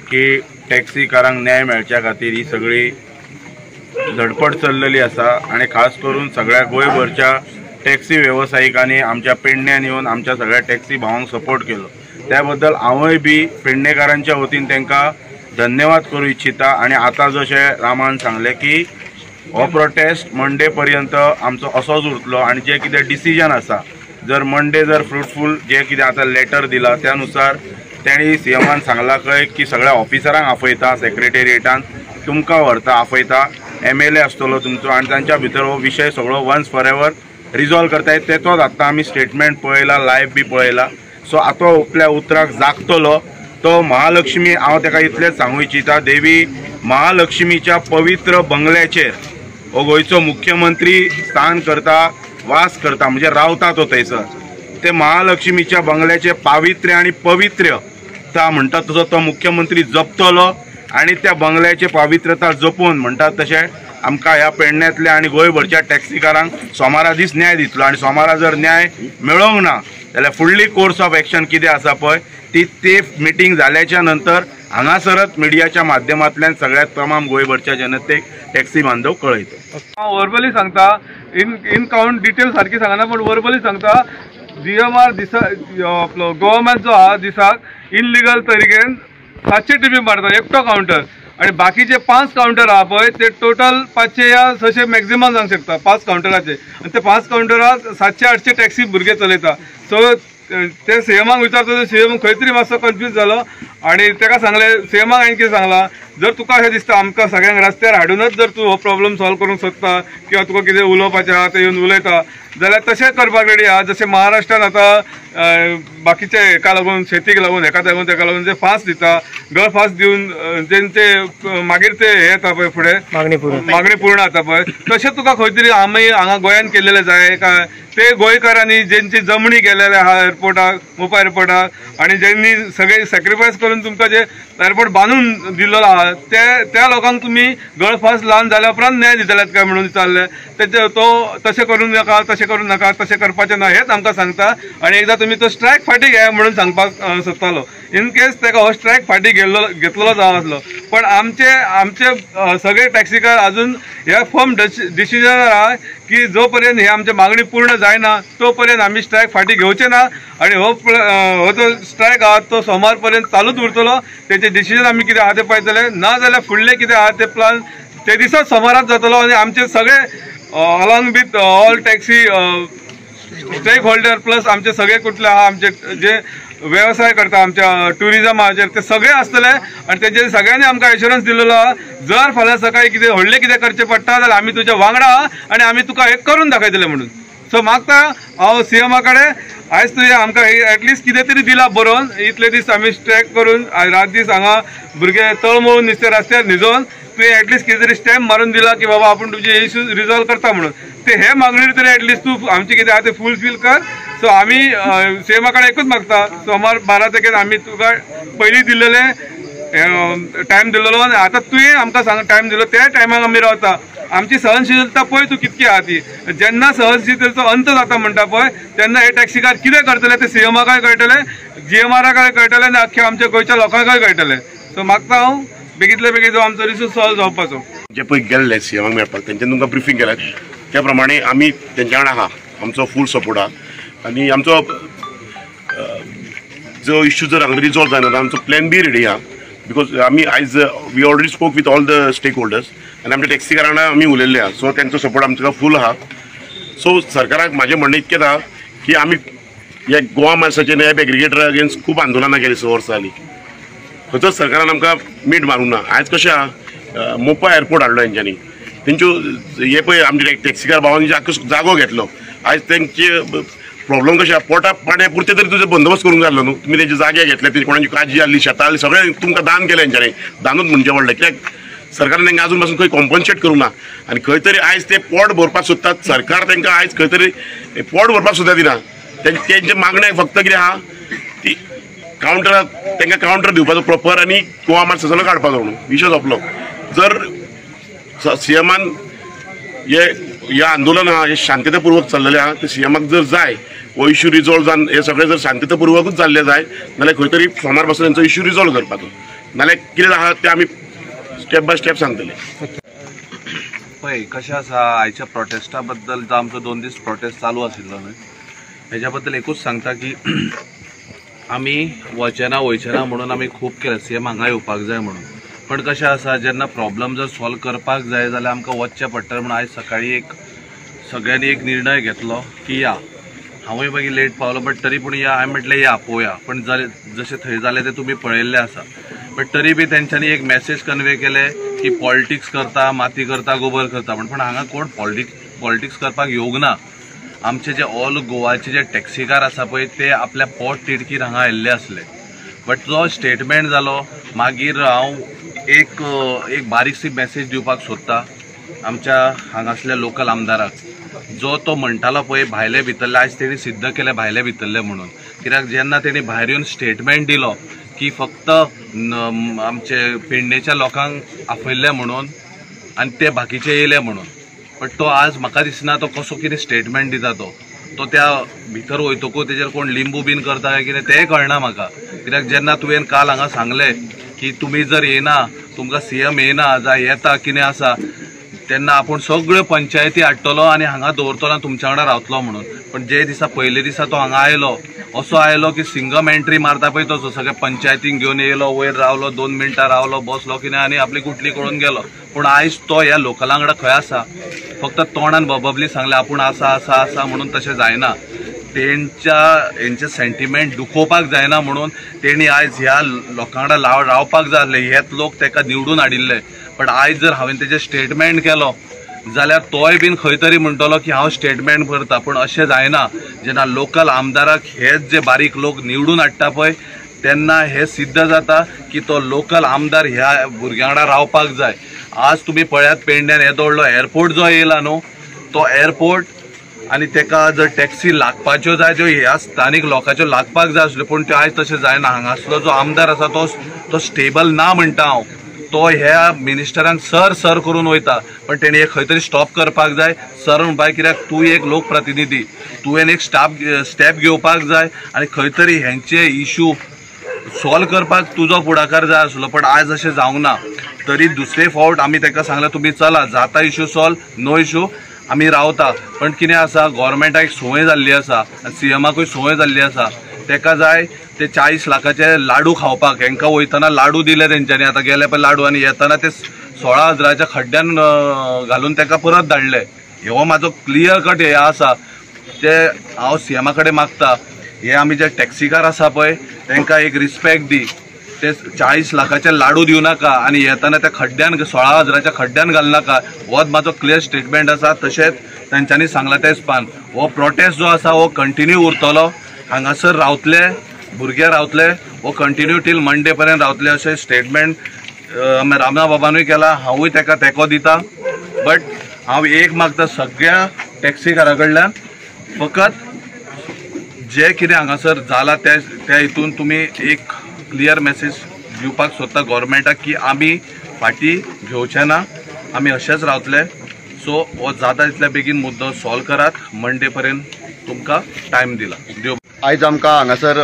की टॅक्सीकारांक न्याय मेळच्या खातीर ही सगळी धडपड चल्लेली आसा आणि खास करून सगळ्या गोंयभरच्या टॅक्सी वेवसायिकांनी आमच्या पेडण्यान येवन आमच्या सगळ्या टॅक्सी भावांक सपोर्ट केलो। त्या बद्दल हांवूय बी पेडणेकारांच्या वतीन तांकां धन्यवाद करूं इच्छिता। आणि आता जशें रामान सांगले की हो प्रोटेस्ट मंडे पर्यंत आमचो असोच उरतलो आणि जे कितें डिसिजन आसा जर मंडे जर फ्रुटफूल जे कितें आतां लेटर दिला त्यानुसार तेणी सीएमान सांगला खंय की सगळ्या ऑफिसरांक आपयता, सेक्रेटेरिएटान तुमकां व्हरता आपयता, MLA आसतलो तुमचो आणि तांच्या भितर हो विशय सगळो वन्स फॉर एवर रिजॉल्व करताय। तेचोच आतां आमी स्टेटमेंट पळयला, लायव्ह बी पळयला। सो आतां आपल्या उतराक जागतलो तो महालक्ष्मी। हांव ताका इतलेंच सांगूं इच्छिता, देवी महालक्ष्मीच्या पवित्र बंगल्याचेर हो गोंयचो मुख्यमंत्री स्थान करता, वास करता, म्हणजे रावता तो थंयसर। ते महालक्ष्मीच्या बंगल्याचे पावित्र्य आणि पवित्रता म्हणटा तसो तो मुख्यमंत्री जपतलो आणि त्या बंगल्याचे पावित्रता जपून म्हणटात तशें आमकां ह्या पेडण्यातल्या आणि गोंयभरच्या टॅक्सीकारांक सोमारा दीस न्याय दितलो। आणि सोमारा जर न्याय मेळोंक ना जाल्यार फुडली कोर्स ऑफ एक्शन कितें आसा पळय ती मिटींग जाल्याच्या नंतर हांगासरच मिडियाच्या माध्यमांतल्यान सगळ्या तमाम गोंयभरच्या जनतेक टॅक्सी बांधव कळयता। हांव वर्बली सांगता, इन काउंट डिटेल सारकी सांगना पण वर्बली सांगता, GMR दिसा आपलो गव्हर्मेंट जो आहा दिसाक इनलिगल तरीकेन 700 टिपी मारता एकटो काउंटर आणि बाकीचे 5 काउंटर आहा पळय ते टोटल 500 या 600 मॅक्झिमम जावंक शकता 5 काउंटराचे। आणि ते 5 काउंटराक 700-800 टॅक्सी भुरगे चलयता। सो ते सीएमाक विचारता, सीएम खंय तरी मातसो कन्फ्यूज जालो आणि ताका सांगले, सीएमाक हांवें कितें सांगलां, जर तुका अशें दिसता आमकां सगळ्यांक रस्त्यार हाडूनच जर तूं हो प्रॉब्लेम सॉल्व करूंक सोदता किंवा तुका कितें उलोवपाचें आहा तें येवन उलयता जाल्यार तशें करपाक रेडी आहा। जशें महाराष्ट्रान आतां बाकीचे हेका लागून शेतीक लागून हेका लागून ताका लागून जे फास्ट दिता, गळ फास्ट दिवन जेंचे मागीर ते हे येता पळय फुडें मागणी पूर्ण जाता पळय, तशें तुका खंय तरी आमी हांगा गोंयान केल्लेलें जाय काय? ते गोंयकारांनी जेंची जमणी गेलेले आहा एअरपोर्टाक, मोपा एअरपोर्टाक आणि ज्यांनी सगळे सॅक्रिफायस करून तुमकां जे एअरपोर्ट बांदून दिल्लो आहा त्या लोकांक तुम्ही गळफास लावन जाल्या उपरांत न्याय दितल्यात काय म्हणून विचारले। तेचे तो तशें करूं नाका, तशें करूं नाका, तशें करपाचें ना हेच आमकां सांगता। आणि एकदा तुम्ही तो स्ट्रायक फाटी घे म्हणून सांगपाक सोदतालो। इन केस ताका हो स्ट्रायक फाटी घेतलेलो जावं आसलो पण आमचे सगळे टॅक्सीकार अजून ह्या फर्म डिसिजनार आहा की जो पर्यंत हे आमची मागणी पूर्ण जायना तो पर्यंत आम्ही स्ट्रायक फाटी घेवचे ना। आणि हो जो स्ट्रायक आहा तो सोमार पर्यंत चालूच उरतलो। त्याचे डिसिजन आम्ही कितें आहा ते पळयतले, ना जाल्यार फुडले कितें आहा ते प्लान ते दिसाच सोमारात जातलो। आणि आमचे सगळे along with all taxi stakeholder plus आमचे सगळे कुठले आहा आमचे जे व्यवसाय करता आमच्या टुरिजमाचेर ते सगळे आसतले। आणि तेजेर सगळ्यांनी आमकां एश्युरन्स दिलेलो आहा, जर फाल्यां सकाळी कितें व्हडलें कितें करचें पडटा जाल्यार आमी तुज्या वांगडा आहा आणि आमी तुका हे करून दाखयतले म्हणून। सो मागता हांव सीएमा कडेन आयज तुवें आमकां एटलिस्ट कितें तरी दिला बरोवन, इतले दीस आमी स्ट्रायक करून रात दीस हांगा भुरगे तळमळून नुस्तें रस्त्यार न्हिदोवन तुवें एटलिस्ट कितें तरी स्टॅम्प मारून दिला की बाबा आपूण तुजे इश्यू रिजॉल्व करता म्हणून। ते हे मागणी तरी एटलिस्ट तूं आमची कितें आहा तें फुलफील कर। सो आमी सीएमा कडेन एकूच मागता, सोमार 12 तारखेर आमी तुका पयलीं दिल्लेले टायम दिल्लो आनी आतां तुवें आमकां सांग टायम दिलो त्या टायमाक आमी रावता। आमची सहनशीलता पळय तूं कितकी आहा ती, जेन्ना सहनशीलतेचो अंत जाता म्हणटा पळय तेन्ना हे टॅक्सीकार कितें करतले ते सीएमाकाय कळटले, GMRाकाय कळटले आणि अख्ख्या आमच्या गोंयच्या लोकांकाय कळटले। सो मागता हांव बेगीतले बेगीन जो आमचो इश्यू सॉल्व जावपाचो। जे पळय गेल्ले सीएमाक मेळपाक तेंच्यान तुमकां ब्रिफींग केलें त्या प्रमाणे आमी तेंच्या वांगडा आहा, आमचो फूल सपोर्ट आहा। आणि आमचो जो इश्यू जर हांगा रिजॉल्व जायना आमचो प्लॅन बी रेडी आहा। बिकॉज आमी आयज we already spoke with all the stakeholders आणि आमच्या टॅक्सीकारां वांगडा आमी उलयल्ले आहा। सो तेंचो सपोर्ट आमकां फूल आहा। सो सरकाराक म्हाजें म्हणणें इतकेंच आहा की आमी ह्या गोवा मार्साचे नॅब एग्रिगेटरा अगेन्स्ट खूब आंदोलनां केलीं 6 वर्सां जालीं, खंयचोच सरकारान आमकां मीठ मारूंक ना। आयज कशें आहा मोपा एअरपोर्ट हाडलो हेंच्यांनी, तेंच्यो हे पळय आमचे टॅक्सीकार भावांनी आख्खो जागो घेतलो। आयज तेंचे प्रॉब्लेम कशें पोटा पाण्या पुरते तरी तुजो बंदोबस्त करूंक जाय न्हू। तुमी तेंचे जागे घेतले, तेंची कोणाची काजी आसली, शेतां आसली, सगळें तुमकां दान केलें हेंच्यांनी, दानूच म्हणजे व्हडलें। कित्याक सरकारान तांकां अजून पासून खंय कॉम्पन्सेट करूंक ना। आनी खंय तरी आयज ते पोट भरपाक सोदतात, सरकार तांकां आयज खंय तरी पोट भरपाक सुद्दां दिना। तेंचे मागणे फक्त कितें आहा ती कावंटराक तांकां कावंटर दिवपाचो प्रॉपर आनी गोवा मार्च सगळो काडपाचो म्हणून विशय सोंपलो। जर सीएमान हे हे आंदोलन आहा हे शांततापूर्वक चल्लेलें आहा ते सीएमाक जर जाय हो इश्यू रिजॉल्व जावन हे सगळें जर शांततापूर्वकूच जाल्ले जाय जाल्यार खंय तरी सोमार पासून हेंचो इश्यू रिजॉल्व करपाचो नाल्यार कितें आहा तें आमी स्टेप बाय स्टेप सांगतले. पळय कशें आसा आयच्या प्रोटेस्टा बद्दल जो आमचो 2 दीस प्रोटेस्ट चालू आशिल्लो न्हय हेच्या बद्दल एकूच सांगता की आमी वचना म्हणून आमी खूब केलें सीएम हांगा येवपाक जाय म्हणून पण कशें आसा जेन्ना प्रॉब्लम जर सॉल्व करपाक जाय जाल्यार आमकां वचचें पडटलें म्हणून आयज सकाळीं सगळ्यांनी एक निर्णय घेतलो की या हांवूय मागीर लेट पावलो बट तरी पूण या हांवें म्हटलें या पळोवया पण जशें थंय जालें तें तुमी पळयल्लें आसा बट तरी बी तेंच्यांनी एक मॅसेज कन्वे केले की पॉलिटिक्स करता माती करता गोबर करता पण हांगा कोण पॉलिटिक्स करपाक येवंक ना. आमचे जे ऑल गोवाचे जे टॅक्सीकार आसा पळय ते आपल्या पोट तिडकीर हांगा आयिल्ले आसले बट जो स्टेटमेंट जालो मागीर हांव एक बारीकशी मॅसेज दिवपाक सोदता आमच्या हांगासल्या लोकल आमदाराक जो तो म्हणटालो पळय भायले भितरले आयज तेणी सिद्ध केले भायले भितरले म्हणून कित्याक जेन्ना तेणी भायर येवन स्टेटमेंट दिलो की फक्त आमचे पेडणेच्या लोकांक आपयल्ले म्हणून आनी ते बाकीचे येयले म्हणून बट तो आज म्हाका दिसना तो कसो कितें स्टेटमेंट दिता तो त्या भितर वयतकूच तेजेर कोण लिंबू बीन करता काय कितें तेंय कळना म्हाका कित्याक जेन्ना तुवें काल हांगा सांगलें की तुमी जर येना तुमकां सीएम येना जावं येता कितें आसा तेन्ना आपूण सगळ्यो पंचायती हाडटलो आनी हांगा दवरतलो आनी तुमच्या वांगडा रावतलो म्हणून पण जे दिसा पयले दिसा तो हांगा आयलो असो आयलो की सिंगम एंट्री मारता पळय तसो सगळे पंचायतींक घेवन येयलो वयर रावलो 2 मिनटां रावलो बसलो कितें आनी आपली गुटली करून गेलो पूण आयज तो ह्या लोकलां वांगडा खंय आसा फक्त तोंडान बबबली सांगलें आपूण आसा म्हणून तशें जायना हेंचे सेंटिमेंट दुखोवपाक जायना म्हणून तेणी आयज ह्या लोकां वांगडा रावपाक जाय आसलें हेच लोक ताका निवडून हाडिल्ले पण आयज जर हांवें तेजें स्टेटमेंट केलो जाल्यार तोय बीन खंय तरी म्हणटलो की हांव स्टेटमेंट करता पण अशें जायना जेन्ना लोकल आमदाराक हेच जे बारीक लोक निवडून हाडटा पळय तेन्ना हे सिद्ध जाता की तो लोकल आमदार ह्या भुरग्यां वांगडा रावपाक जाय. आज तुमी पळयात पेडण्यान येदो व्हडलो एअरपोर्ट जो येयला न्हू तो एअरपोर्ट आनी तेका जर टॅक्सी लागपाच्यो जाय ज्यो ह्या स्थानीक लोकांच्यो लागपाक जाय आसल्यो पूण त्यो आयज तशें जायना. हांगासलो जो आमदार आसा तो स्टेबल ना म्हणटा हांव तो ह्या मिनिस्टरांक सर करून वयता पण तेणी खंय तरी स्टॉप करपाक जाय सर म्हणपाक कित्याक तूं एक लोकप्रतिनिधी तुवें एक स्टेप घेवपाक जाय आनी खंय तरी हेंचे इश्यू सॉल्व करपाक तुजो फुडाकार जाय आसलो पण आयज अशें जावंक ना. तरी दुसरे फावट आमी ताका सांगला तुमी चला जाता इश्यू सॉल्व नो इश्यू आमी रावता पण कितें आसा गोवोरमेंटाक एक संवय जाल्ली आसा सीएमाकूय संवय जाल्ली आसा तेका जाय ते 40 लाखाचे लाडू खावपाक हेंकां वयतना लाडू दिले तेंच्यांनी आतां गेले पळय लाडू आनी येतना ते 16,000च्या खड्ड्यान घालून तेका परत धाडले. हो म्हाजो क्लियर कट हे आसा ते हांव सीएमा कडेन मागता हे आमी जे टॅक्सीकार आसा पळय तेंकां एक रिस्पेक्ट दी ते 40 लाखाचे लाडू दिवं नाका आनी येतना त्या खड्ड्यान 16,000च्या खड्ड्यान घाल नाका होच म्हाजो क्लियर स्टेटमेंट आसा. तशेंच तेंच्यांनी सांगला तेच पान हो प्रोटेस्ट जो आसा हो कंटिन्यू उरतलो हांगासर रावतले भुरगे रावतले हो कंटिन्यू टील मंडे पर्यंत रावतले अशें स्टेटमेंट रामना बाबानूय केला हांवूय ताका तेंको दिता. बट हांव एक मागता सगळ्या टॅक्सीकारां कडल्यान फकत जे कितें हांगासर जाला त्या हितून तुमी एक क्लियर मॅसेज दिवपाक सोदता गोवोरमेंटाक की आमी फाटी घेवचे ना आमी अशेंच रावतले. सो हो जाता तितल्या बेगीन मुद्दो सॉल्व करात मंडे पर्यंत तुमकां टायम दिला. देव आयज आमकां हांगासर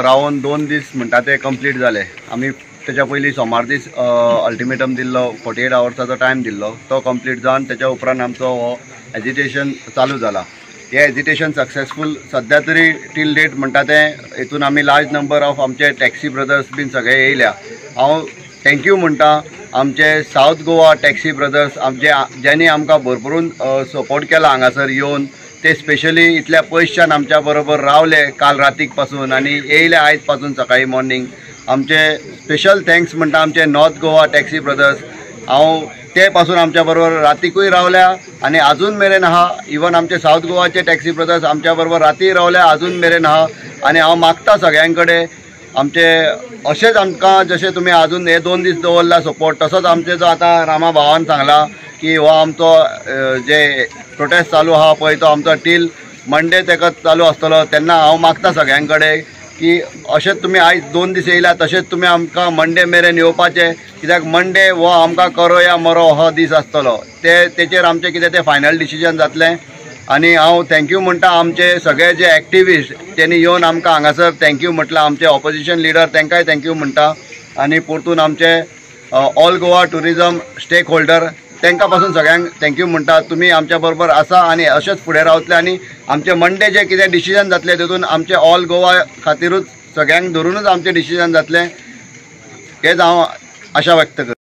रावन 2 दीस म्हणटा ते कंप्लीट जाले. आमी तेच्या पयलीं सोमार दीस अल्टिमेटम दिल्लो 48 आवर्साचो टायम दिल्लो तो कंप्लीट जावन तेच्या उपरांत आमचो हो एजिटेशन चालू जाला. हे एजिटेशन सक्सेसफूल सद्या तरी टील डेट म्हणटा ते हितून आमी लार्ज नंबर ऑफ आमचे टॅक्सी ब्रदर्स बीन सगळे येयल्या. हांव थँक्यू म्हणटा आमचे साऊथ गोवा टॅक्सी ब्रदर्स ज्यांनी आमकां भरभरून सपोर्ट केला हांगासर येवन ते स्पेशली इतल्या पयसच्यान आमच्या बरोबर रावले काल रातीक पासून आनी येयले आयज पासून सकाळी मॉर्निंग. आमचे स्पेशल थँक्स म्हणटा आमचे नॉर्थ गोवा टॅक्सी ब्रदर्स हांव ते पासून आमच्या बरोबर रातीकूय रावल्या आनी अजून मेरेन आहा. इवन आमचे साऊथ गोवाचे टॅक्सी ब्रदर्स आमच्या बरोबर राती रावल्या अजून मेरेन आहा. आनी हांव मागता सगळ्यां कडेन आमचे अशेंच आमकां जशें तुमी अजून हे 2 दीस दवरला सपोर्ट तसोच आमचे जो आतां रामा भावान सांगला की हो आमचो जे प्रोटेस्ट चालू आहा पळय तो आमचो टील मंडे तेका चालू आसतलो तेन्ना हांव मागता सगळ्यां कडेन की अशेंच तुमी आयज 2 दीस येयला तशेंच तुमी आमकां मंडे मेरेन येवपाचें, कित्याक मंडे हो आमकां करो या मरो हो दीस आसतलो, तेचेर आमचें कितें तें फायनल डिसिजन जातलें. आनी हांव थँक्यू म्हणटा आमचे सगळे जे एक्टिविस्ट त्यांनी येवन आमकां हांगासर थँक्यू म्हटलां. आमचे ऑपोजिशन लिडर तांकांय थँक्यू म्हणटा. आनी परतून आमचे all Goa tourism stakeholder तांकां पासून सगळ्यांक थँक्यू म्हणटा. तुमी आमच्या बरोबर आसा आनी अशेंच फुडें रावतले. आनी आमचे मंडे जे कितें डिसिजन जातले तेतून आमचे ऑल गोवा खातीरूच सगळ्यांक धरूनच आमचें डिसिजन जातलें हेच हांव आशा व्यक्त करतां.